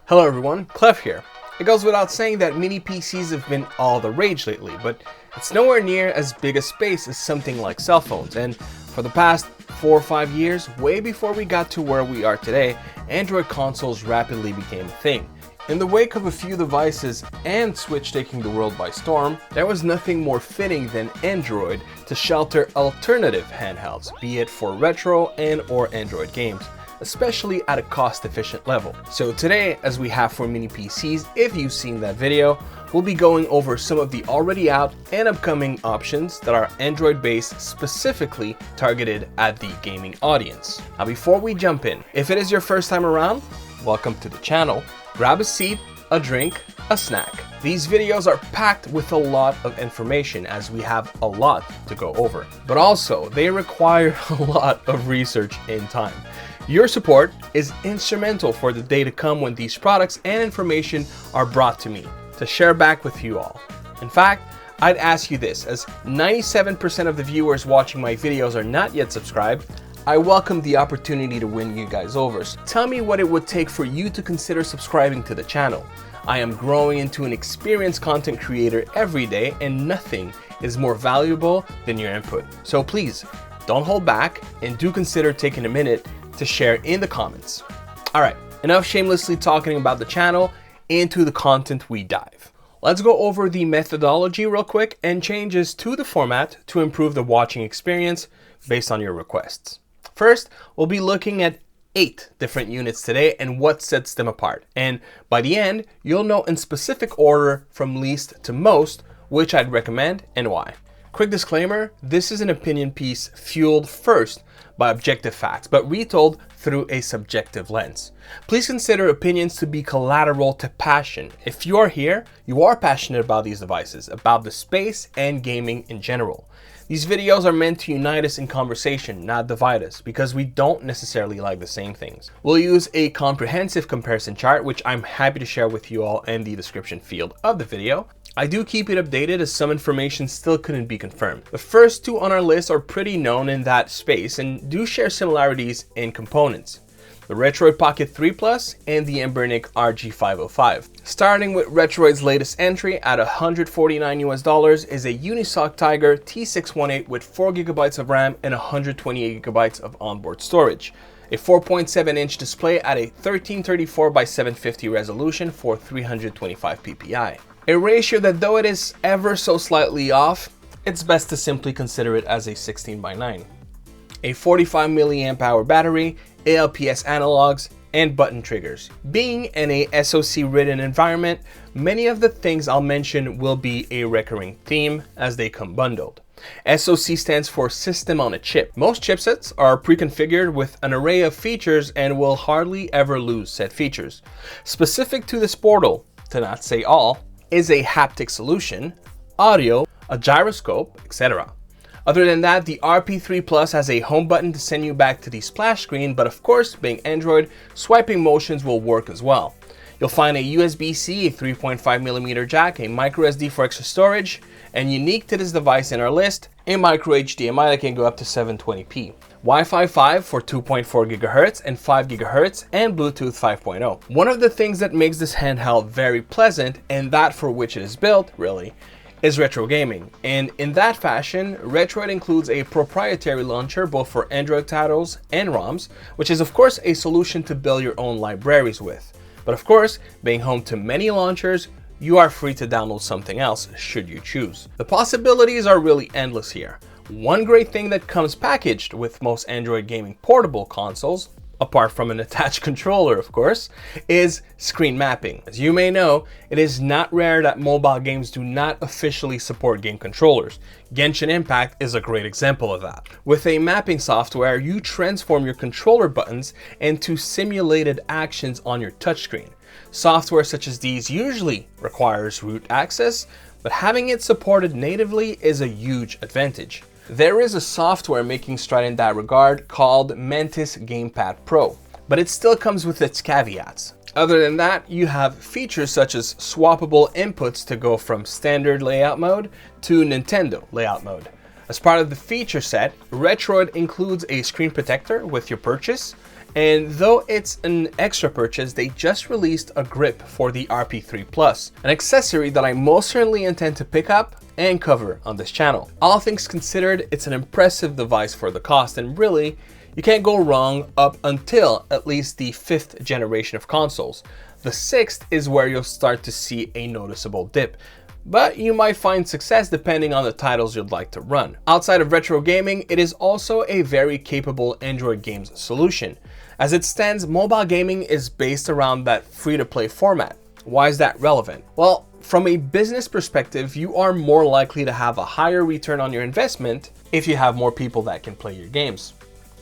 Hello everyone, Clef here. It goes without saying that mini PCs have been all the rage lately, but it's nowhere near as big a space as something like cell phones. And for the past 4 or 5 years, way before we got to where we are today, Android consoles rapidly became a thing. In the wake of a few devices and Switch taking the world by storm, there was nothing more fitting than Android to shelter alternative handhelds, be it for retro and or Android games, especially at a cost-efficient level. So today, as we have for mini PCs, if you've seen that video, we'll be going over some of the already out and upcoming options that are Android-based, specifically targeted at the gaming audience. Now before we jump in, if it is your first time around, welcome to the channel. Grab a seat, a drink, a snack. These videos are packed with a lot of information as we have a lot to go over, but also they require a lot of research and time. Your support is instrumental for the day to come when these products and information are brought to me to share back with you all. In fact, I'd ask you this, as 97% of the viewers watching my videos are not yet subscribed, I welcome the opportunity to win you guys over. So tell me what it would take for you to consider subscribing to the channel. I am growing into an experienced content creator every day, and nothing is more valuable than your input. So please, don't hold back and do consider taking a minute to share in the comments. All right, enough shamelessly talking about the channel, into the content we dive. Let's go over the methodology real quick and changes to the format to improve the watching experience based on your requests. First, we'll be looking at 8 different units today and what sets them apart. And by the end, you'll know in specific order from least to most which I'd recommend and why. Quick disclaimer, this is an opinion piece fueled first by objective facts, but retold through a subjective lens. Please consider opinions to be collateral to passion. If you are here, you are passionate about these devices, about the space and gaming in general. These videos are meant to unite us in conversation, not divide us, because we don't necessarily like the same things. We'll use a comprehensive comparison chart, which I'm happy to share with you all in the description field of the video. I do keep it updated as some information still couldn't be confirmed. The first 2 on our list are pretty known in that space and do share similarities in components. The Retroid Pocket 3 Plus and the Anbernic RG505. Starting with Retroid's latest entry at $149 is a Unisoc Tiger T618 with 4 GB of RAM and 128 GB of onboard storage. A 4.7-inch display at a 1334 by 750 resolution for 325 ppi. A ratio that, though it is ever so slightly off, it's best to simply consider it as a 16 by 9. A 45 mAh battery, ALPS analogs, and button triggers. Being in a SoC-ridden environment, many of the things I'll mention will be a recurring theme as they come bundled. SoC stands for System on a Chip. Most chipsets are pre-configured with an array of features and will hardly ever lose said features. Specific to this portal, to not say all, is a haptic solution, audio, a gyroscope, etc. Other than that, the RP3 Plus has a home button to send you back to the splash screen, but of course, being Android, swiping motions will work as well. You'll find a USB-C, a 3.5mm jack, a microSD for extra storage, and unique to this device in our list, a micro HDMI that can go up to 720p. Wi-Fi 5 for 2.4 GHz and 5 GHz, and Bluetooth 5.0. One of the things that makes this handheld very pleasant, and that for which it is built, really, is retro gaming. And in that fashion, Retroid includes a proprietary launcher both for Android titles and ROMs, which is of course a solution to build your own libraries with. But of course, being home to many launchers, you are free to download something else should you choose. The possibilities are really endless here. One great thing that comes packaged with most Android gaming portable consoles, apart from an attached controller of course, is screen mapping. As you may know, it is not rare that mobile games do not officially support game controllers. Genshin Impact is a great example of that. With a mapping software, you transform your controller buttons into simulated actions on your touchscreen. Software such as these usually requires root access, but having it supported natively is a huge advantage. There is a software making strides in that regard called Mantis Gamepad Pro, but it still comes with its caveats. Other than that, you have features such as swappable inputs to go from standard layout mode to Nintendo layout mode. As part of the feature set, Retroid includes a screen protector with your purchase, And though it's an extra purchase, they just released a grip for the RP3 Plus, an accessory that I most certainly intend to pick up and cover on this channel. All things considered, it's an impressive device for the cost, and really, you can't go wrong up until at least the 5th generation of consoles. The 6th is where you'll start to see a noticeable dip, but you might find success depending on the titles you'd like to run. Outside of retro gaming, it is also a very capable Android games solution. As it stands, mobile gaming is based around that free-to-play format. Why is that relevant? Well, from a business perspective, you are more likely to have a higher return on your investment if you have more people that can play your games.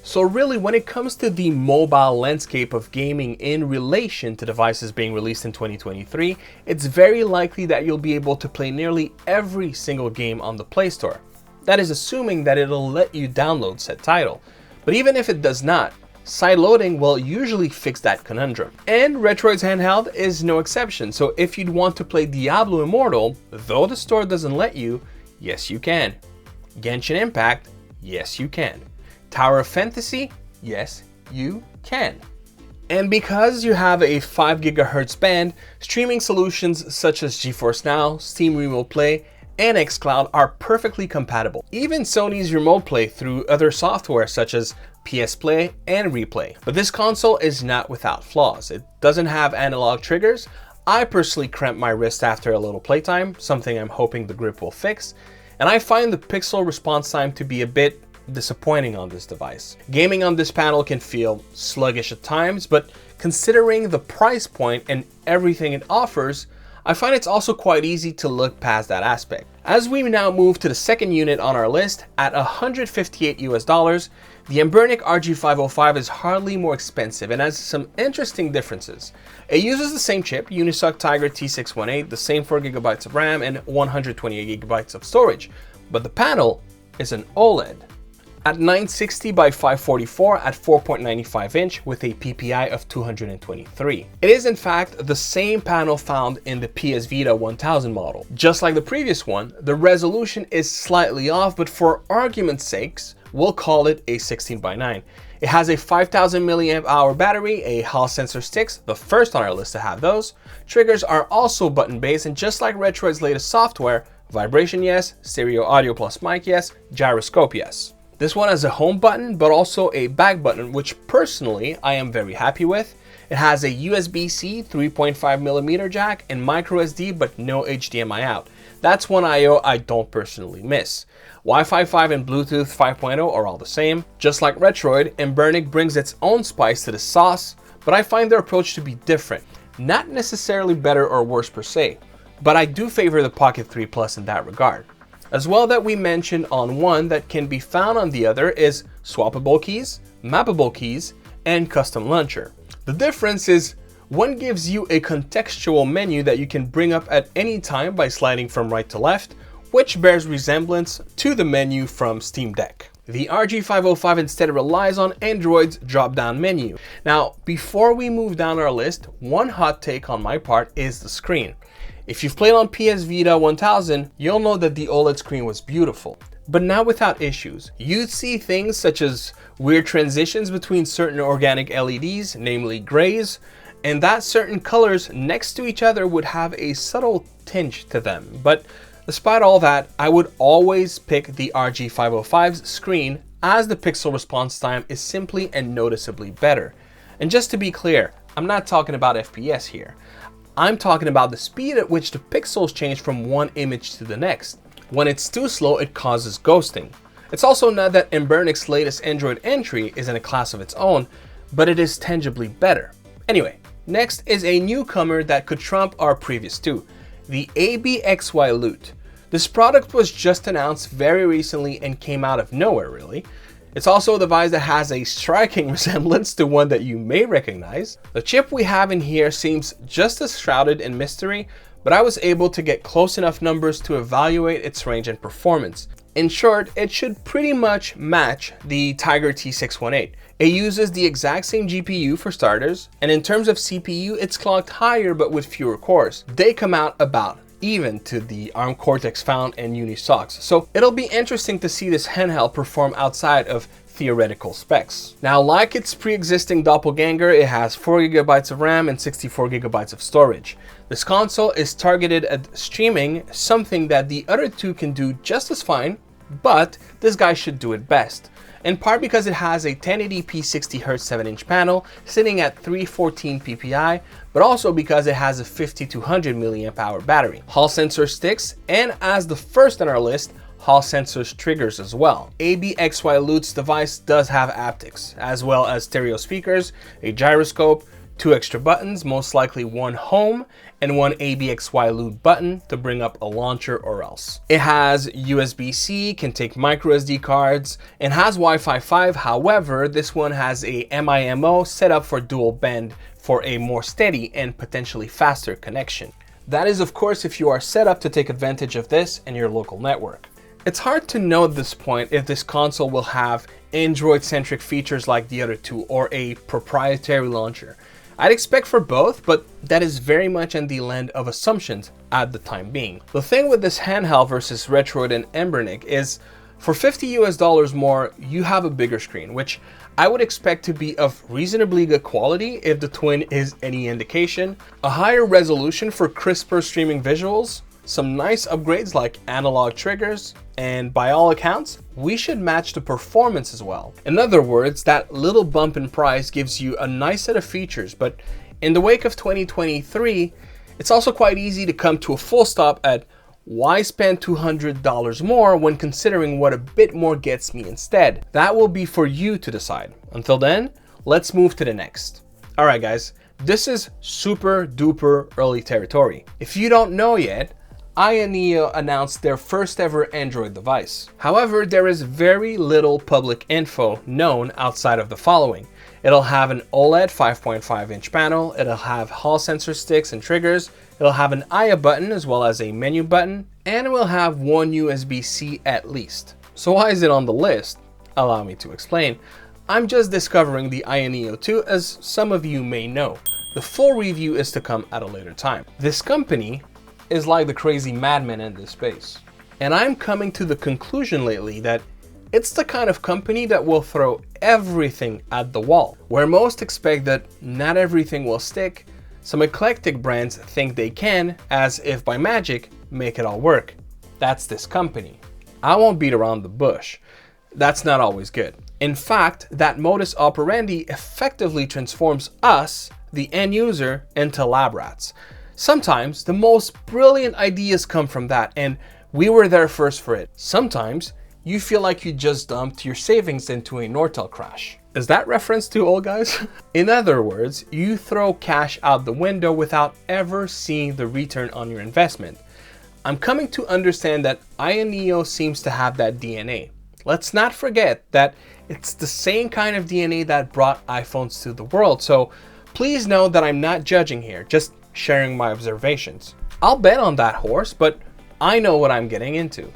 So really, when it comes to the mobile landscape of gaming in relation to devices being released in 2023, it's very likely that you'll be able to play nearly every single game on the Play Store. That is assuming that it'll let you download said title. But even if it does not, side-loading will usually fix that conundrum. And Retroid's handheld is no exception, so if you'd want to play Diablo Immortal, though the store doesn't let you, yes you can. Genshin Impact, yes you can. Tower of Fantasy, yes you can. And because you have a 5 GHz band, streaming solutions such as GeForce Now, Steam Remote Play, and xCloud are perfectly compatible. Even Sony's Remote Play through other software such as PS Play and Replay. But this console is not without flaws. It doesn't have analog triggers. I personally cramp my wrist after a little playtime, something I'm hoping the grip will fix. And I find the pixel response time to be a bit disappointing on this device. Gaming on this panel can feel sluggish at times, but considering the price point and everything it offers, I find it's also quite easy to look past that aspect. As we now move to the second unit on our list, at $158 US, the Anbernic RG505 is hardly more expensive and has some interesting differences. It uses the same chip, Unisoc Tiger T618, the same 4 GB of RAM and 128 GB of storage, but the panel is an OLED. At 960 by 544 at 4.95 inch with a PPI of 223. It is in fact the same panel found in the PS Vita 1000 model. Just like the previous one, the resolution is slightly off, but for argument's sakes, we'll call it a 16 by 9. It has a 5000 mAh battery, a Hall sensor sticks, the first on our list to have those. Triggers are also button-based, and just like Retroid's latest software, vibration yes, stereo audio plus mic yes, gyroscope yes. This one has a home button, but also a back button, which personally I am very happy with. It has a USB-C 3.5mm jack and micro SD, but no HDMI out. That's one I/O I don't personally miss. Wi-Fi 5 and Bluetooth 5.0 are all the same. Just like Retroid, Anbernic brings its own spice to the sauce, but I find their approach to be different. Not necessarily better or worse per se, but I do favor the Pocket 3 Plus in that regard. As well that we mentioned on one that can be found on the other is swappable keys, mappable keys, and custom launcher. The difference is one gives you a contextual menu that you can bring up at any time by sliding from right to left, which bears resemblance to the menu from Steam Deck. The RG505 instead relies on Android's drop-down menu. Now, before we move down our list, one hot take on my part is the screen. If you've played on PS Vita 1000, you'll know that the OLED screen was beautiful, but not without issues. You'd see things such as weird transitions between certain organic LEDs, namely grays, and that certain colors next to each other would have a subtle tinge to them. But despite all that, I would always pick the RG505's screen, as the pixel response time is simply and noticeably better. And just to be clear, I'm not talking about FPS here. I'm talking about the speed at which the pixels change from one image to the next. When it's too slow, it causes ghosting. It's also not that Anbernic's latest Android entry is in a class of its own, but it is tangibly better. Anyway, next is a newcomer that could trump our previous two, the ABXYLUTE. This product was just announced very recently and came out of nowhere really. It's also a device that has a striking resemblance to one that you may recognize. The chip we have in here seems just as shrouded in mystery, but I was able to get close enough numbers to evaluate its range and performance. In short, it should pretty much match the Tiger T618. It uses the exact same GPU for starters, and in terms of CPU, it's clocked higher but with fewer cores. They come out about even to the ARM Cortex Found and Unisocs. So it'll be interesting to see this handheld perform outside of theoretical specs. Now, like its pre-existing doppelganger, it has 4 GB of RAM and 64 GB of storage. This console is targeted at streaming, something that the other two can do just as fine, but this guy should do it best. In part because it has a 1080p 60Hz 7-inch panel sitting at 314 ppi, but also because it has a 5200 mAh battery, Hall sensor sticks, and as the first on our list, Hall sensors triggers as well. ABXYLUTE's device does have aptics, as well as stereo speakers, a gyroscope, 2 extra buttons, most likely one home and one ABXYLUTE button to bring up a launcher or else. It has USB-C, can take micro SD cards, and has Wi-Fi 5. However, this one has a MIMO set up for dual band for a more steady and potentially faster connection. That is, of course, if you are set up to take advantage of this in your local network. It's hard to know at this point if this console will have Android-centric features like the other two or a proprietary launcher. I'd expect for both, but that is very much in the land of assumptions at the time being. The thing with this handheld versus Retroid and Anbernic is for $50 more, you have a bigger screen, which I would expect to be of reasonably good quality if the Twin is any indication, a higher resolution for crisper streaming visuals, some nice upgrades like analog triggers, and by all accounts, we should match the performance as well. In other words, that little bump in price gives you a nice set of features, but in the wake of 2023, it's also quite easy to come to a full stop at why spend $200 more when considering what a bit more gets me instead. That will be for you to decide. Until then, let's move to the next. All right, guys, this is super duper early territory. If you don't know yet, AYANEO announced their first ever Android device. However, there is very little public info known outside of the following. It'll have an OLED 5.5-inch panel, it'll have Hall sensor sticks and triggers, it'll have an AYA button as well as a menu button, and it will have one USB-C at least. So why is it on the list? Allow me to explain. I'm just discovering the AYANEO 2, as some of you may know. The full review is to come at a later time. This company is like the crazy madman in this space. And I'm coming to the conclusion lately that it's the kind of company that will throw everything at the wall. Where most expect that not everything will stick, some eclectic brands think they can, as if by magic, make it all work. That's this company. I won't beat around the bush. That's not always good. In fact, that modus operandi effectively transforms us, the end user, into lab rats. Sometimes the most brilliant ideas come from that, and we were there first for it. Sometimes you feel like you just dumped your savings into a Nortel crash. Is that reference to old guys? In other words, you throw cash out the window without ever seeing the return on your investment. I'm coming to understand that AYANEO seems to have that DNA. Let's not forget that it's the same kind of DNA that brought iPhones to the world, so please know that I'm not judging here, just sharing my observations. I'll bet on that horse, but I know what I'm getting into.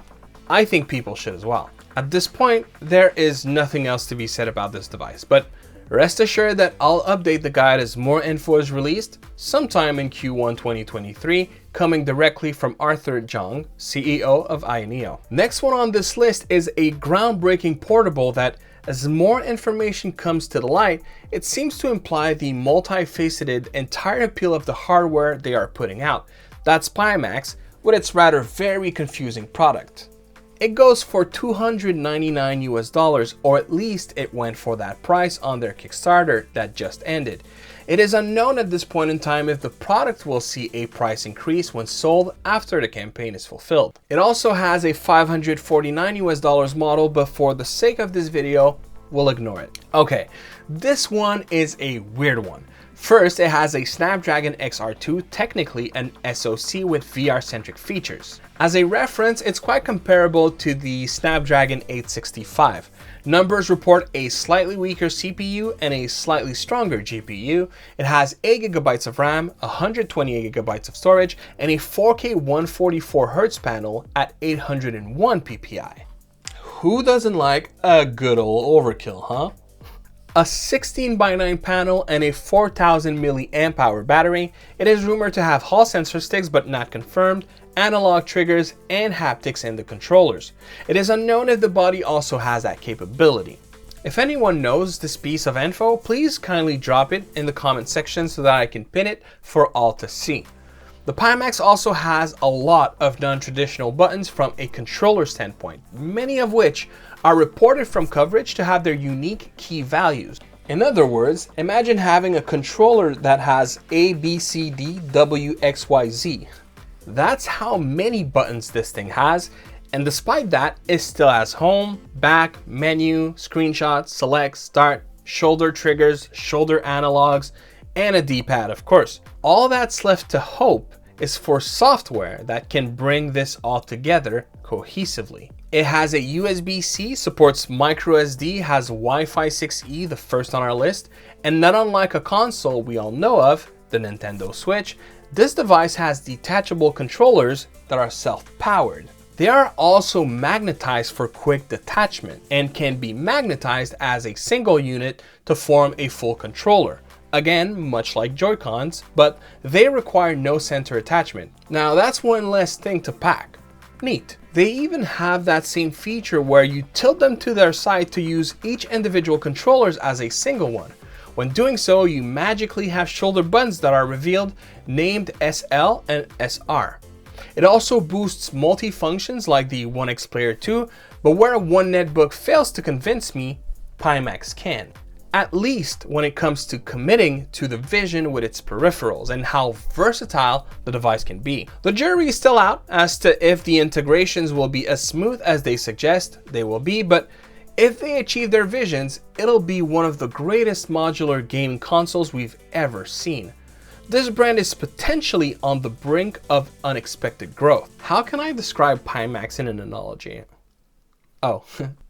I think people should as well. At this point, there is nothing else to be said about this device, but rest assured that I'll update the guide as more info is released sometime in Q1 2023, coming directly from Arthur Zhang, CEO of AYANEO. Next one on this list is a groundbreaking portable that, as more information comes to the light, it seems to imply the multifaceted entire appeal of the hardware they are putting out. That's Pimax with its rather very confusing product. It goes for $299 or at least it went for that price on their Kickstarter that just ended. It is unknown at this point in time if the product will see a price increase when sold after the campaign is fulfilled. It also has a $549 model, but for the sake of this video, we'll ignore it. Okay, this one is a weird one. First, it has a Snapdragon XR2, technically an SoC with VR-centric features. As a reference, it's quite comparable to the Snapdragon 865. Numbers report a slightly weaker CPU and a slightly stronger GPU. It has 8 GB of RAM, 128 GB of storage, and a 4K 144Hz panel at 801 ppi. Who doesn't like a good old overkill, huh? A 16:9 panel and a 4000 milliamp hour battery, it is rumored to have Hall sensor sticks but not confirmed, analog triggers, and haptics in the controllers. It is unknown if the body also has that capability. If anyone knows this piece of info, please kindly drop it in the comment section so that I can pin it for all to see. The Pimax also has a lot of non-traditional buttons from a controller standpoint, many of which are reported from coverage to have their unique key values. In other words, imagine having a controller that has A, B, C, D, W, X, Y, Z. That's how many buttons this thing has, and despite that, it still has home, back, menu, screenshot, select, start, shoulder triggers, shoulder analogs, and a D-pad, of course. All that's left to hope is for software that can bring this all together cohesively. It has a USB-C, supports microSD, has Wi-Fi 6E, the first on our list, and not unlike a console we all know of, the Nintendo Switch, this device has detachable controllers that are self-powered. They are also magnetized for quick detachment and can be magnetized as a single unit to form a full controller. Again, much like Joy-Cons, but they require no center attachment. Now that's one less thing to pack. Neat. They even have that same feature where you tilt them to their side to use each individual controllers as a single one. When doing so, you magically have shoulder buttons that are revealed, named SL and SR. It also boosts multi-functions like the 1X Player 2, but where one netbook fails to convince me, Pimax can. At least when it comes to committing to the vision with its peripherals and how versatile the device can be. The jury is still out as to if the integrations will be as smooth as they suggest they will be, but if they achieve their visions, it'll be one of the greatest modular gaming consoles we've ever seen. This brand is potentially on the brink of unexpected growth. How can I describe Pimax in an analogy? Oh,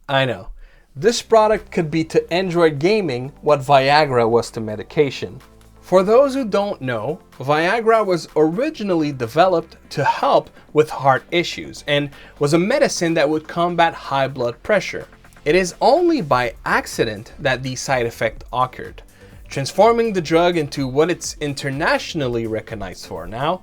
I know. This product could be to Android gaming what Viagra was to medication. For those who don't know, Viagra was originally developed to help with heart issues and was a medicine that would combat high blood pressure. It is only by accident that the side effect occurred, transforming the drug into what it's internationally recognized for now.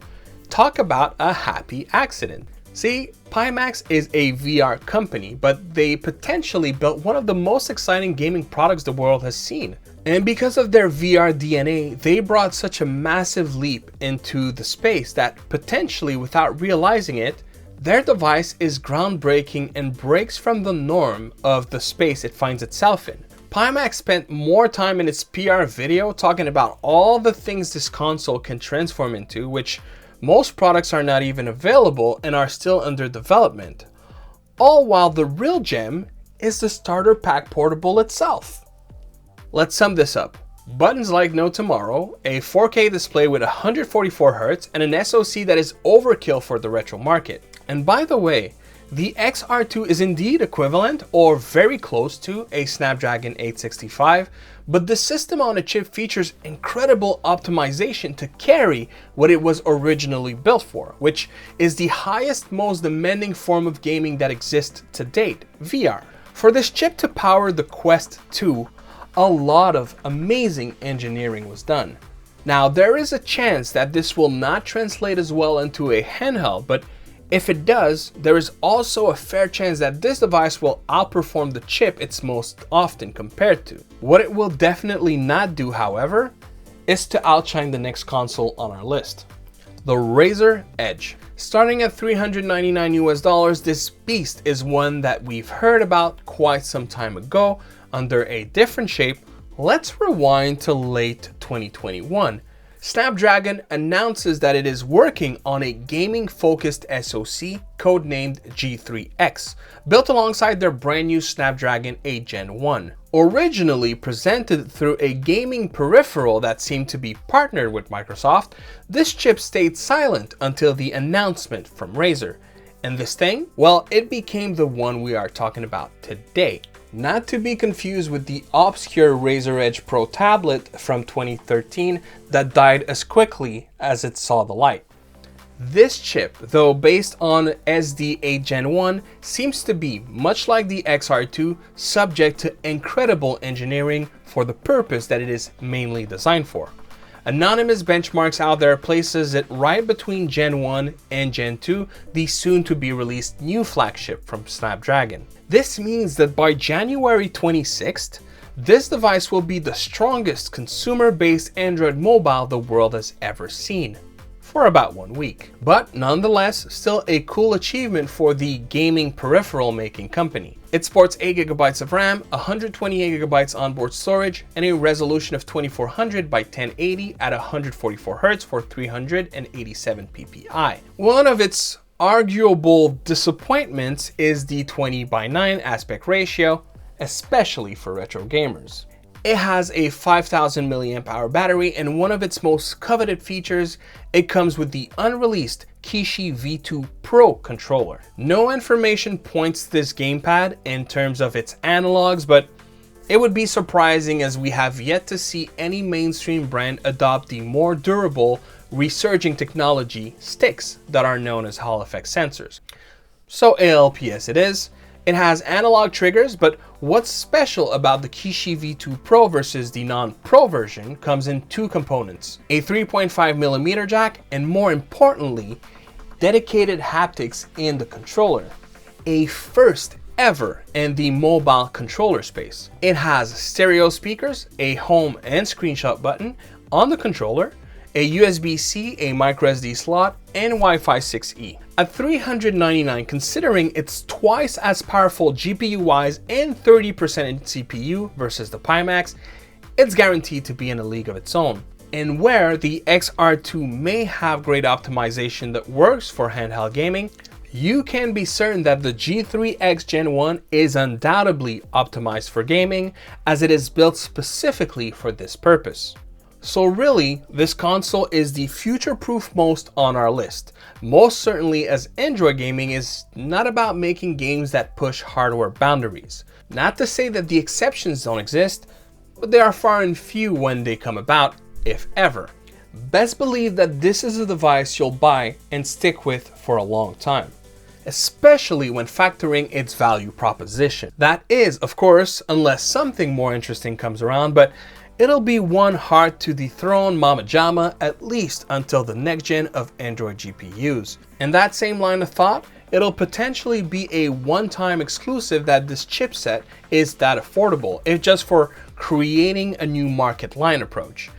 Talk about a happy accident. See, Pimax is a VR company, but they potentially built one of the most exciting gaming products the world has seen. And because of their VR DNA, they brought such a massive leap into the space that potentially, without realizing it, their device is groundbreaking and breaks from the norm of the space it finds itself in. Pimax spent more time in its PR video talking about all the things this console can transform into, which most products are not even available and are still under development. All while the real gem is the starter pack portable itself. Let's sum this up. Buttons like no tomorrow, a 4K display with 144Hz, and an SoC that is overkill for the retro market. And by the way, the XR2 is indeed equivalent or very close to a Snapdragon 865, but the system on a chip features incredible optimization to carry what it was originally built for, which is the highest, most demanding form of gaming that exists to date, VR. For this chip to power the Quest 2, a lot of amazing engineering was done. Now, there is a chance that this will not translate as well into a handheld, but if it does, there is also a fair chance that this device will outperform the chip it's most often compared to. What it will definitely not do, however, is to outshine the next console on our list, the Razer Edge. Starting at $399 US, this beast is one that we've heard about quite some time ago under a different shape. Let's rewind to late 2021. Snapdragon announces that it is working on a gaming-focused SoC codenamed G3X, built alongside their brand new Snapdragon 8 Gen 1. Originally presented through a gaming peripheral that seemed to be partnered with Microsoft, this chip stayed silent until the announcement from Razer. And this thing? Well, it became the one we are talking about today. Not to be confused with the obscure Razer Edge Pro tablet from 2013 that died as quickly as it saw the light. This chip, though based on SD8 Gen 1, seems to be, much like the XR2, subject to incredible engineering for the purpose that it is mainly designed for. Anonymous benchmarks out there places it right between Gen 1 and Gen 2, the soon-to-be released new flagship from Snapdragon. This means that by January 26th, this device will be the strongest consumer-based Android mobile the world has ever seen, for about 1 week. But nonetheless, still a cool achievement for the gaming peripheral making company. It sports 8 GB of RAM, 128 GB onboard storage, and a resolution of 2400 by 1080 at 144 Hz for 387 ppi. One of its arguable disappointments is the 20:9 aspect ratio, especially for retro gamers. It has a 5000 mAh battery, and one of its most coveted features, it comes with the unreleased Kishi V2 Pro controller. No information points to this gamepad in terms of its analogs, but it would be surprising as we have yet to see any mainstream brand adopt the more durable, resurging technology sticks that are known as Hall effect sensors. So ALPS it is. It has analog triggers, but what's special about the Kishi V2 Pro versus the non-Pro version comes in two components: a 3.5mm jack, and more importantly, dedicated haptics in the controller. A first ever in the mobile controller space. It has stereo speakers, a home and screenshot button on the controller, a USB-C, a microSD slot, and Wi-Fi 6E. At $399, considering it's twice as powerful GPU-wise and 30% in CPU versus the Pimax, it's guaranteed to be in a league of its own. And where the XR2 may have great optimization that works for handheld gaming, you can be certain that the G3X Gen 1 is undoubtedly optimized for gaming, as it is built specifically for this purpose. So really, this console is the future-proof most on our list, most certainly as Android gaming is not about making games that push hardware boundaries. Not to say that the exceptions don't exist, but they are far and few when they come about, if ever. Best believe that this is a device you'll buy and stick with for a long time, especially when factoring its value proposition. That is, of course, unless something more interesting comes around, but it'll be one hard to dethrone Mama Jama, at least until the next gen of Android GPUs. In that same line of thought, it'll potentially be a one-time exclusive that this chipset is that affordable, if just for creating a new market line approach.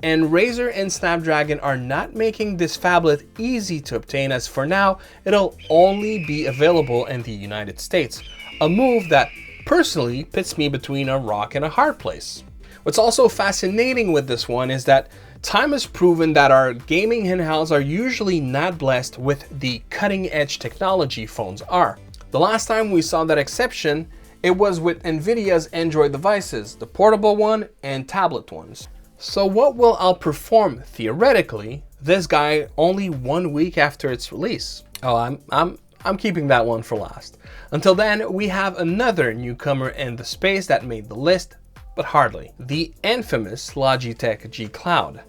And Razer and Snapdragon are not making this phablet easy to obtain, as for now, it'll only be available in the United States, a move that personally puts me between a rock and a hard place. What's also fascinating with this one is that time has proven that our gaming handhelds are usually not blessed with the cutting-edge technology phones are. The last time we saw that exception, it was with Nvidia's Android devices, the portable one and tablet ones. So what will outperform, theoretically, this guy only 1 week after its release? Oh, I'm keeping that one for last. Until then, we have another newcomer in the space that made the list, but hardly. The infamous Logitech G Cloud.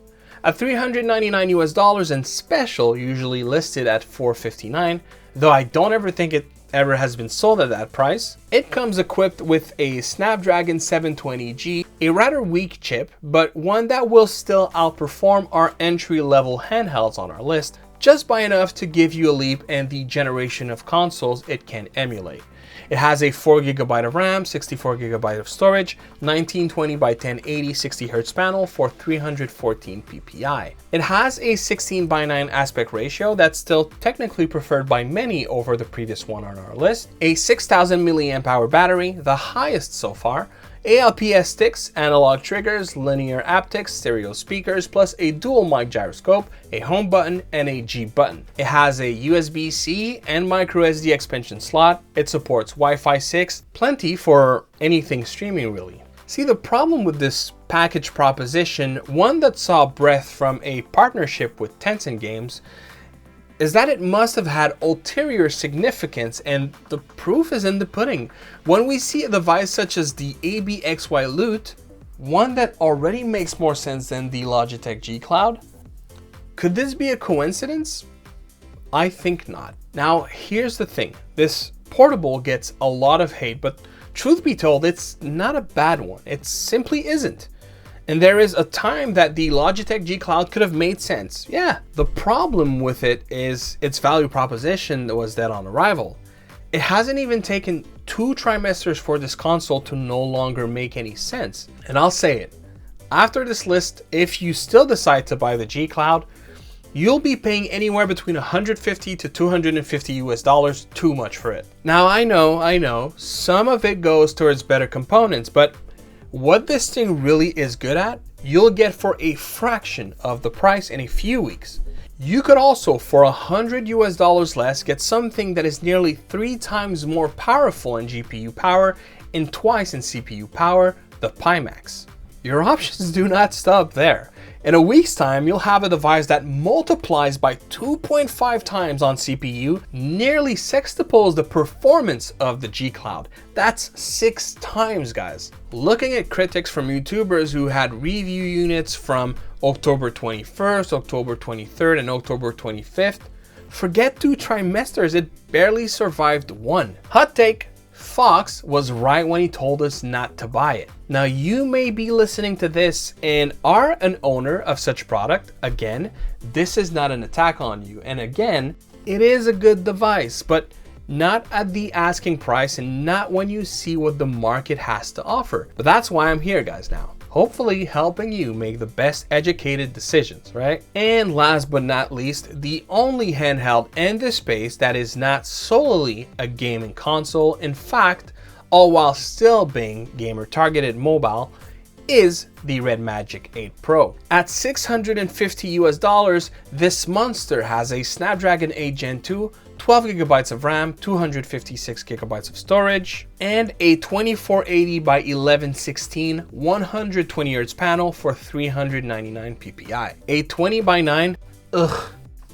At $399 US and special, usually listed at $459, though I don't ever think it ever has been sold at that price. It comes equipped with a Snapdragon 720G, a rather weak chip, but one that will still outperform our entry-level handhelds on our list, just by enough to give you a leap in the generation of consoles it can emulate. It has a 4 GB of RAM, 64 GB of storage, 1920 by 1080 60 Hz panel for 314 ppi. It has a 16:9 aspect ratio that's still technically preferred by many over the previous one on our list, a 6000 mAh battery, the highest so far, ALPS sticks, analog triggers, linear aptics, stereo speakers, plus a dual mic gyroscope, a home button, and a G button. It has a USB-C and microSD expansion slot. It supports Wi-Fi 6, plenty for anything streaming really. See, the problem with this package proposition, one that saw breath from a partnership with Tencent Games, is that it must have had ulterior significance, and the proof is in the pudding. When we see a device such as the ABXYLUTE, one that already makes more sense than the Logitech G Cloud, could this be a coincidence? I think not. Now, here's the thing. This portable gets a lot of hate, but truth be told, it's not a bad one. It simply isn't. And there is a time that the Logitech G Cloud could have made sense. Yeah, the problem with it is its value proposition was dead on arrival. It hasn't even taken 2 trimesters for this console to no longer make any sense. And I'll say it, after this list, if you still decide to buy the G Cloud, you'll be paying anywhere between $150 to $250 US too much for it. Now I know, some of it goes towards better components, but what this thing really is good at, you'll get for a fraction of the price in a few weeks. You could also, for $100 US less, get something that is nearly 3 times more powerful in GPU power and twice in CPU power, the Pimax. Your options do not stop there. In a week's time, you'll have a device that multiplies by 2.5 times on CPU, nearly sextuples the performance of the G Cloud. That's 6 times, guys. Looking at critics from YouTubers who had review units from October 21st, October 23rd, and October 25th, forget 2 trimesters, it barely survived 1. Hot take. Fox was right when he told us not to buy it. Now you may be listening to this and are an owner of such product. Again, this is not an attack on you. And again, it is a good device, but not at the asking price and not when you see what the market has to offer. But that's why I'm here, guys, now. Hopefully helping you make the best educated decisions, right? And last but not least, the only handheld in this space that is not solely a gaming console, in fact, all while still being gamer targeted mobile, is the Redmagic 8 Pro. At $650 US, this monster has a Snapdragon 8 Gen 2, 12 gigabytes of RAM, 256 gigabytes of storage, and a 2480 by 1116 120 Hz panel for 399 ppi. A 20 by 9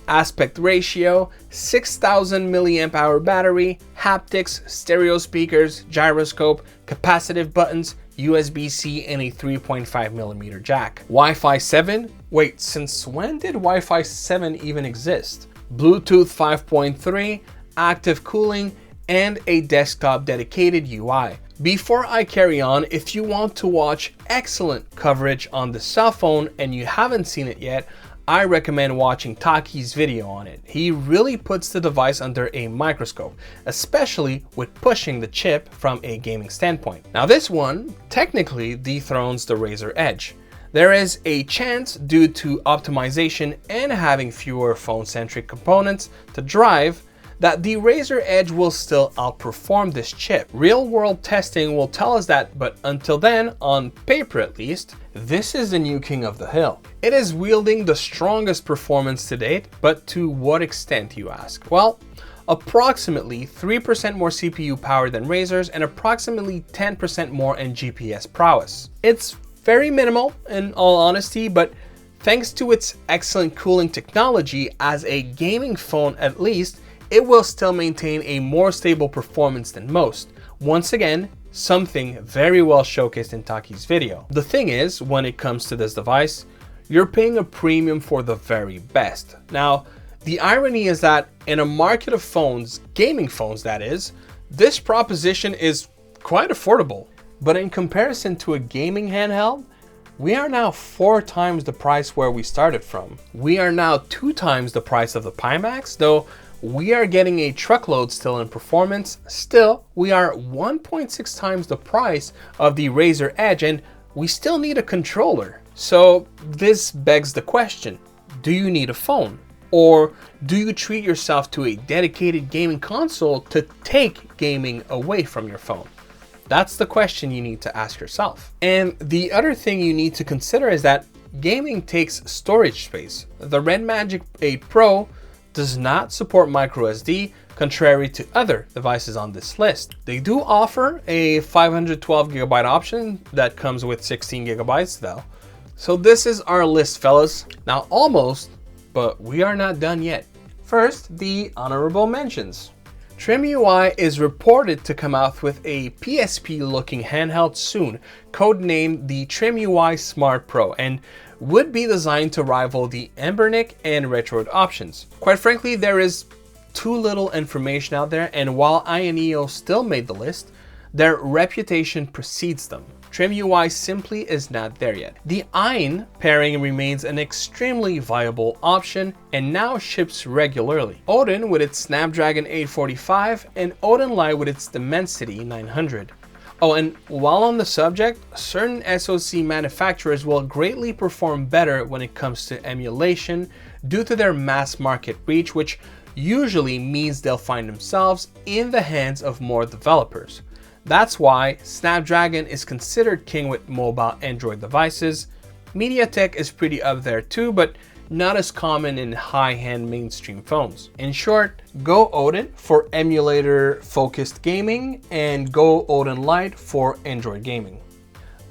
aspect ratio, 6000 milliamp hour battery, haptics, stereo speakers, gyroscope, capacitive buttons, USB-C, and a 3.5mm jack. Wi-Fi 7? Wait, since when did Wi-Fi 7 even exist? Bluetooth 5.3, active cooling, and a desktop dedicated UI. Before I carry on, if you want to watch excellent coverage on the cell phone and you haven't seen it yet, I recommend watching Taki's video on it. He really puts the device under a microscope, especially with pushing the chip from a gaming standpoint. Now this one technically dethrones the Razer Edge. There is a chance, due to optimization and having fewer phone-centric components to drive, that the Razer Edge will still outperform this chip. Real-world testing will tell us that, but until then, on paper at least, this is the new king of the hill. It is wielding the strongest performance to date, but to what extent, you ask? Well, approximately 3% more CPU power than Razer's and approximately 10% more in GPS prowess. It's very minimal in all honesty, but thanks to its excellent cooling technology, as a gaming phone at least, it will still maintain a more stable performance than most. Once again, something very well showcased in Taki's video. The thing is, when it comes to this device, you're paying a premium for the very best. Now, the irony is that in a market of phones, gaming phones that is, this proposition is quite affordable. But in comparison to a gaming handheld, we are now 4 times the price where we started from. We are now 2 times the price of the Pimax, though we are getting a truckload still in performance. Still, we are 1.6 times the price of the Razer Edge, and we still need a controller. So this begs the question, do you need a phone? Or do you treat yourself to a dedicated gaming console to take gaming away from your phone? That's the question you need to ask yourself. And the other thing you need to consider is that gaming takes storage space. The Redmagic 8 Pro does not support microSD, contrary to other devices on this list. They do offer a 512 gigabyte option that comes with 16 gigabytes though. So this is our list, fellas. Now almost, but we are not done yet. First, the honorable mentions. TrimUI is reported to come out with a PSP looking handheld soon, codenamed the TrimUI Smart Pro, and would be designed to rival the Anbernic and Retroid options. Quite frankly, there is too little information out there, and while AYANEO still made the list, their reputation precedes them. Trim UI simply is not there yet. The AYANEO pairing remains an extremely viable option and now ships regularly. Odin with its Snapdragon 845 and Odin Lite with its Dimensity 900. Oh, and while on the subject, certain SoC manufacturers will greatly perform better when it comes to emulation due to their mass market reach, which usually means they'll find themselves in the hands of more developers. That's why Snapdragon is considered king with mobile Android devices. MediaTek is pretty up there too, but not as common in high-end mainstream phones. In short, go Odin for emulator-focused gaming and go Odin Lite for Android gaming.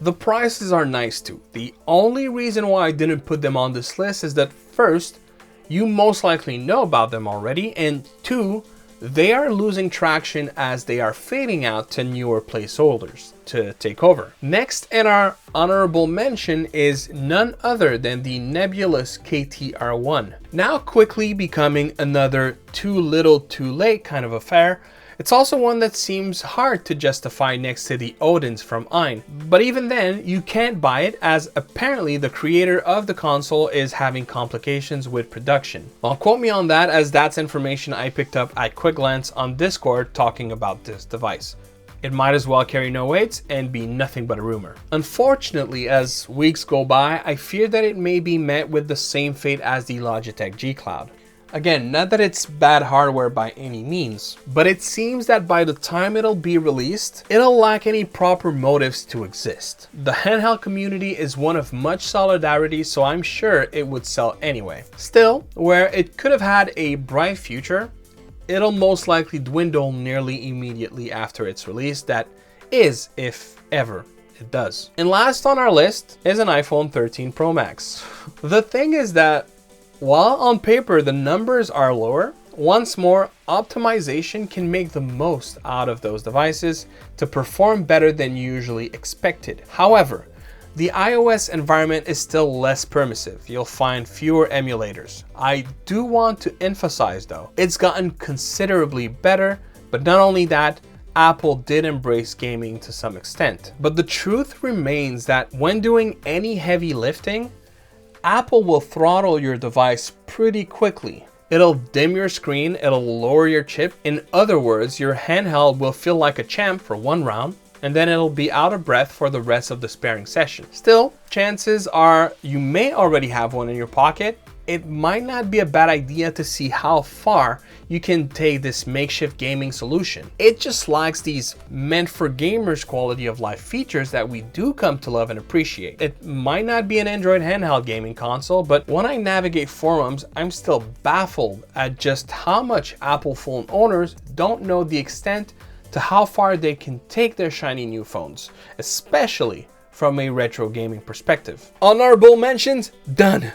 The prices are nice too. The only reason why I didn't put them on this list is that first, you most likely know about them already, and two, they are losing traction as they are fading out to newer placeholders to take over. Next in our honorable mention is none other than the nebulous KTR1. Now quickly becoming another too little too late kind of affair. It's also one that seems hard to justify next to the Odins from AYANEO, but even then you can't buy it as apparently the creator of the console is having complications with production. Well, quote me on that, as that's information I picked up at quick glance on Discord talking about this device. It might as well carry no weight and be nothing but a rumor. Unfortunately, as weeks go by, I fear that it may be met with the same fate as the Logitech G Cloud. Again, not that it's bad hardware by any means, but it seems that by the time it'll be released, it'll lack any proper motives to exist. The handheld community is one of much solidarity, so I'm sure it would sell anyway. Still, where it could have had a bright future, it'll most likely dwindle nearly immediately after its release. That is, if ever it does. And last on our list is an iPhone 13 Pro Max. The thing is that while on paper the numbers are lower, once more, optimization can make the most out of those devices to perform better than usually expected. However, the iOS environment is still less permissive. You'll find fewer emulators. I do want to emphasize though, it's gotten considerably better, but not only that, Apple did embrace gaming to some extent. But the truth remains that when doing any heavy lifting, Apple will throttle your device pretty quickly. It'll dim your screen, it'll lower your chip. In other words, your handheld will feel like a champ for one round, and then it'll be out of breath for the rest of the sparring session. Still, chances are you may already have one in your pocket. It might not be a bad idea to see how far you can take this makeshift gaming solution. It just lacks these meant for gamers quality of life features that we do come to love and appreciate. It might not be an Android handheld gaming console, but when I navigate forums, I'm still baffled at just how much Apple phone owners don't know the extent to how far they can take their shiny new phones, especially from a retro gaming perspective. Honorable mentions, done.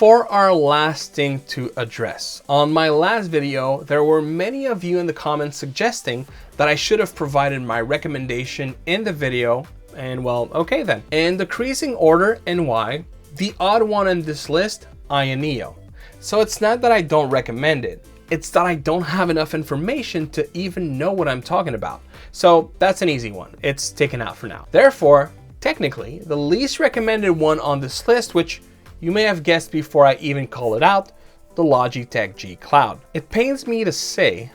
For our last thing to address, on my last video, there were many of you in the comments suggesting that I should have provided my recommendation in the video, and well, okay then. In decreasing order and why, the odd one in this list, AYANEO. So it's not that I don't recommend it, it's that I don't have enough information to even know what I'm talking about. So that's an easy one, it's taken out for now. Therefore, technically, the least recommended one on this list, which you may have guessed before I even call it out, the Logitech G Cloud. It pains me to say,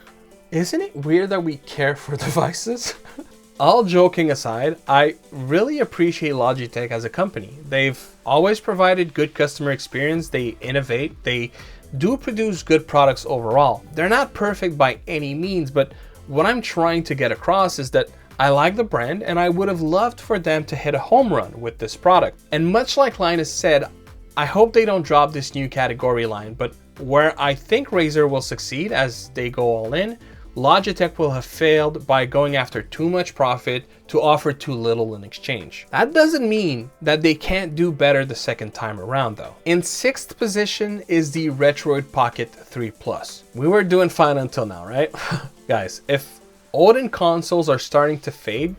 isn't it weird that we care for devices? All joking aside, I really appreciate Logitech as a company. They've always provided good customer experience, they innovate, they do produce good products overall. They're not perfect by any means, but what I'm trying to get across is that I like the brand and I would have loved for them to hit a home run with this product. And much like Linus said, I hope they don't drop this new category line, but where I think Razer will succeed as they go all in, Logitech will have failed by going after too much profit to offer too little in exchange. That doesn't mean that they can't do better the second time around though. In 6th position is the Retroid Pocket 3 Plus. We were doing fine until now, right? Guys, if Odin consoles are starting to fade,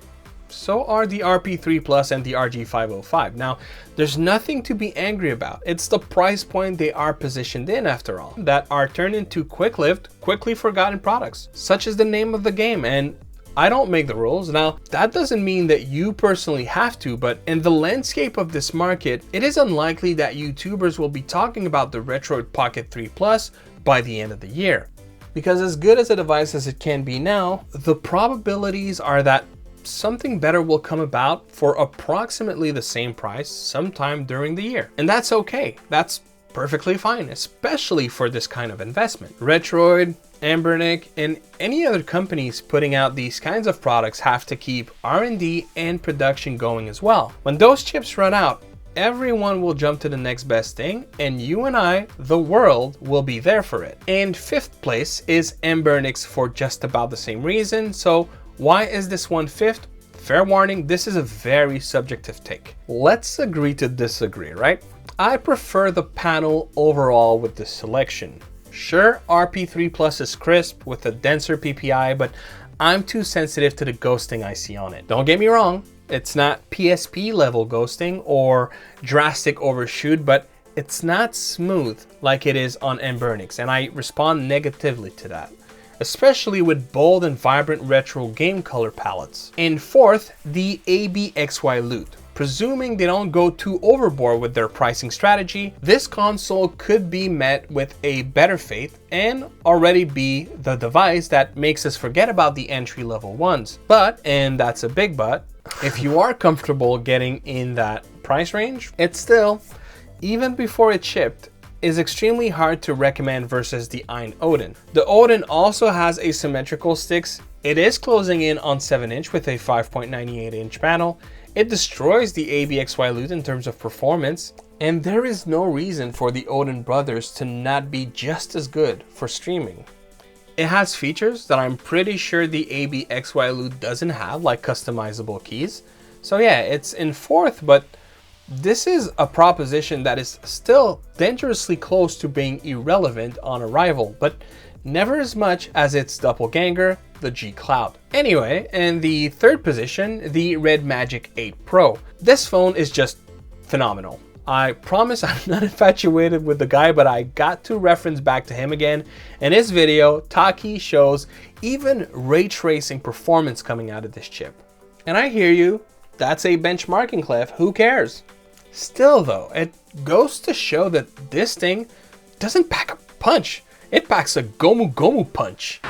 so are the RP3 Plus and the RG505. Now, there's nothing to be angry about. It's the price point they are positioned in after all, that are turned into quick-lived, quickly forgotten products. Such is the name of the game, and I don't make the rules. Now, that doesn't mean that you personally have to, but in the landscape of this market, it is unlikely that YouTubers will be talking about the Retroid Pocket 3 Plus by the end of the year. Because as good as a device as it can be now, the probabilities are that something better will come about for approximately the same price sometime during the year. And that's okay. That's perfectly fine, especially for this kind of investment. Retroid, Anbernic, and any other companies putting out these kinds of products have to keep R&D and production going as well. When those chips run out, everyone will jump to the next best thing, and you and I, the world, will be there for it. And fifth place is Anbernic's for just about the same reason. So why is this one fifth? Fair warning, this is a very subjective take. Let's agree to disagree, right? I prefer the panel overall with this selection. Sure, RP3 Plus is crisp with a denser PPI, but I'm too sensitive to the ghosting I see on it. Don't get me wrong, it's not PSP level ghosting or drastic overshoot, but it's not smooth like it is on Anbernic's, and I respond negatively to that, especially with bold and vibrant retro game color palettes. And fourth, the ABXYLUTE. Presuming they don't go too overboard with their pricing strategy, this console could be met with a better faith and already be the device that makes us forget about the entry-level ones. But, and that's a big but, if you are comfortable getting in that price range, it's still, even before it shipped, is extremely hard to recommend versus the AYANEO. The Odin also has asymmetrical sticks. It is closing in on 7-inch with a 5.98-inch panel. It destroys the ABXYLUTE in terms of performance, and there is no reason for the Odin brothers to not be just as good for streaming. It has features that I'm pretty sure the ABXYLUTE doesn't have, like customizable keys. So yeah, it's in fourth, but this is a proposition that is still dangerously close to being irrelevant on arrival, but never as much as its doppelganger, the G Cloud. Anyway, in the third position, the Redmagic 8 Pro. This phone is just phenomenal. I promise I'm not infatuated with the guy, but I got to reference back to him again. In his video, Taki shows even ray tracing performance coming out of this chip. And I hear you, that's a benchmarking, Clef, who cares? Still though, it goes to show that this thing doesn't pack a punch. It packs a Gomu Gomu punch.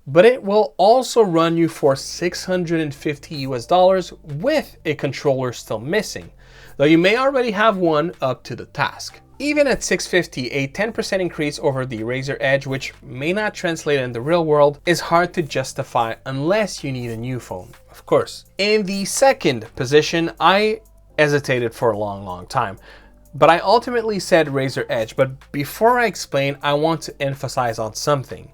But it will also run you for $650 with a controller still missing, though you may already have one up to the task. Even at $650, a 10% increase over the Razer Edge, which may not translate in the real world, is hard to justify unless you need a new phone, of course. In the second position, I hesitated for a long time, but I ultimately said Razer Edge. But before I explain, I want to emphasize on something.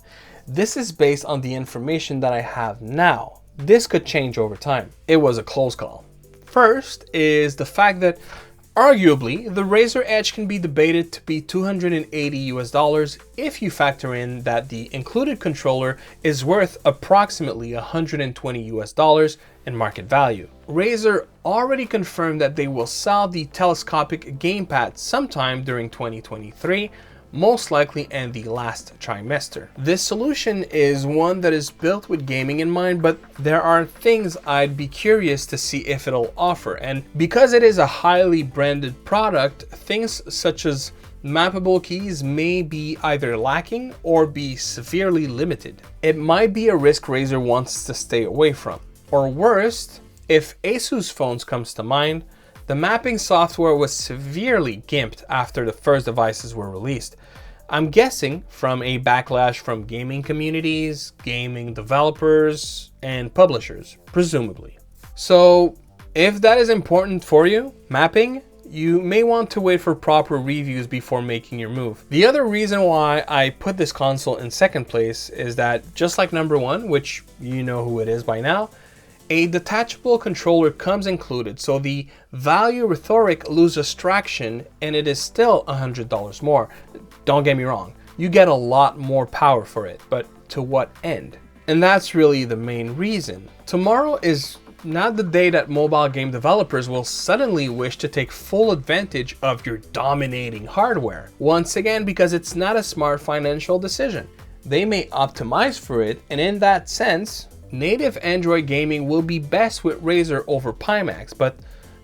This is based on the information that I have now. This could change over time. It was a close call. First is the fact that arguably, the Razer Edge can be debated to be $280 if you factor in that the included controller is worth approximately $120 in market value. Razer already confirmed that they will sell the telescopic gamepad sometime during 2023, most likely in the last trimester. This solution is one that is built with gaming in mind, but there are things I'd be curious to see if it'll offer. And because it is a highly branded product, things such as mappable keys may be either lacking or be severely limited. It might be a risk Razer wants to stay away from. Or worst, if Asus phones comes to mind, the mapping software was severely gimped after the first devices were released. I'm guessing from a backlash from gaming communities, gaming developers, and publishers, presumably. So if that is important for you, mapping, you may want to wait for proper reviews before making your move. The other reason why I put this console in second place is that just like number one, which you know who it is by now, a detachable controller comes included, so the value rhetoric loses traction and it is still $100 more. Don't get me wrong, you get a lot more power for it, but to what end? And that's really the main reason. Tomorrow is not the day that mobile game developers will suddenly wish to take full advantage of your dominating hardware. Once again, because it's not a smart financial decision. They may optimize for it, and in that sense, native Android gaming will be best with Razer over Pimax, but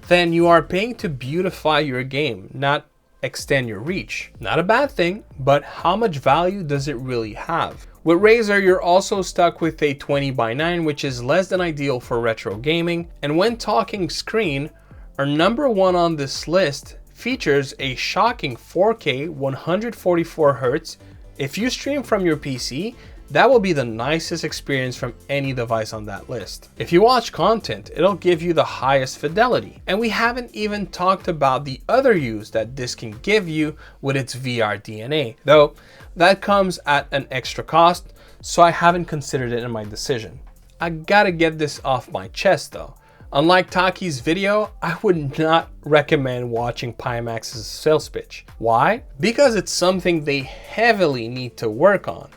then you are paying to beautify your game, not extend your reach. Not a bad thing, but how much value does it really have? With Razer, you're also stuck with a 20:9, which is less than ideal for retro gaming. And when talking screen, our number one on this list features a shocking 4K 144Hz. If you stream from your PC, that will be the nicest experience from any device on that list. If you watch content, it'll give you the highest fidelity. And we haven't even talked about the other use that this can give you with its VR DNA, though that comes at an extra cost, so I haven't considered it in my decision. I gotta get this off my chest though. Unlike Taki's video, I would not recommend watching Pimax's sales pitch. Why? Because it's something they heavily need to work on.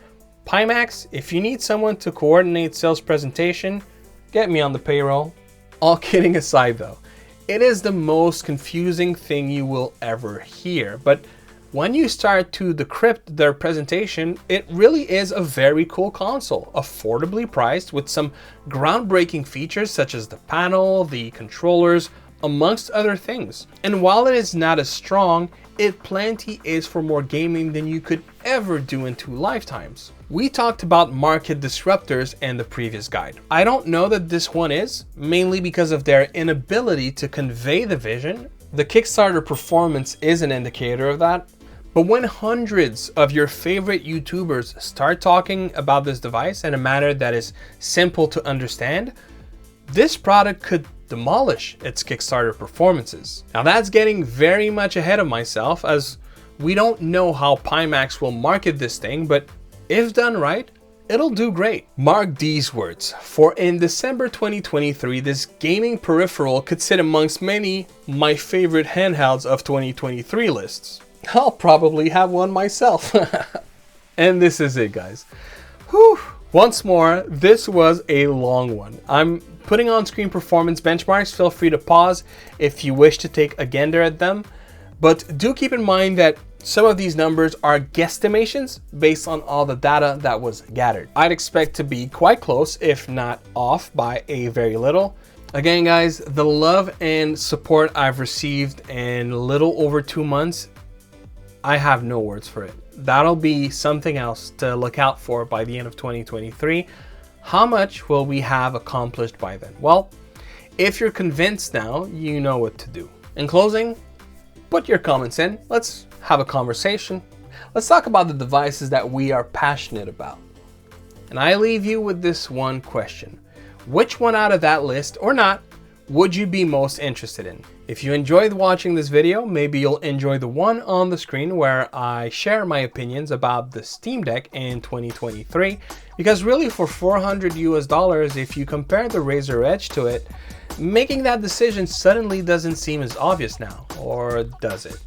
Pimax, if you need someone to coordinate sales presentation, get me on the payroll. All kidding aside though, it is the most confusing thing you will ever hear, but when you start to decrypt their presentation, it really is a very cool console, affordably priced with some groundbreaking features such as the panel, the controllers, amongst other things. And while it is not as strong, it plenty is for more gaming than you could ever do in 2 lifetimes. We talked about market disruptors in the previous guide. I don't know that this one is, mainly because of their inability to convey the vision. The Kickstarter performance is an indicator of that. But when hundreds of your favorite YouTubers start talking about this device in a manner that is simple to understand, this product could demolish its Kickstarter performances. Now that's getting very much ahead of myself, as we don't know how Pimax will market this thing, but if done right, it'll do great. Mark these words, for in December 2023, this gaming peripheral could sit amongst many my favorite handhelds of 2023 lists. I'll probably have one myself. And this is it, guys. Whew. Once more, this was a long one. I'm putting on screen performance benchmarks. Feel free to pause if you wish to take a gander at them. But do keep in mind that some of these numbers are guesstimations based on all the data that was gathered. I'd expect to be quite close, if not off by a very little. Again, guys, the love and support I've received in a little over 2 months, I have no words for it. That'll be something else to look out for by the end of 2023. How much will we have accomplished by then? Well, if you're convinced now, you know what to do. In closing, put your comments in. Let's have a conversation. Let's talk about the devices that we are passionate about. And I leave you with this one question. Which one out of that list, or not, would you be most interested in? If you enjoyed watching this video, maybe you'll enjoy the one on the screen where I share my opinions about the Steam Deck in 2023. Because really for $400 US, if you compare the Razer Edge to it, making that decision suddenly doesn't seem as obvious now, or does it?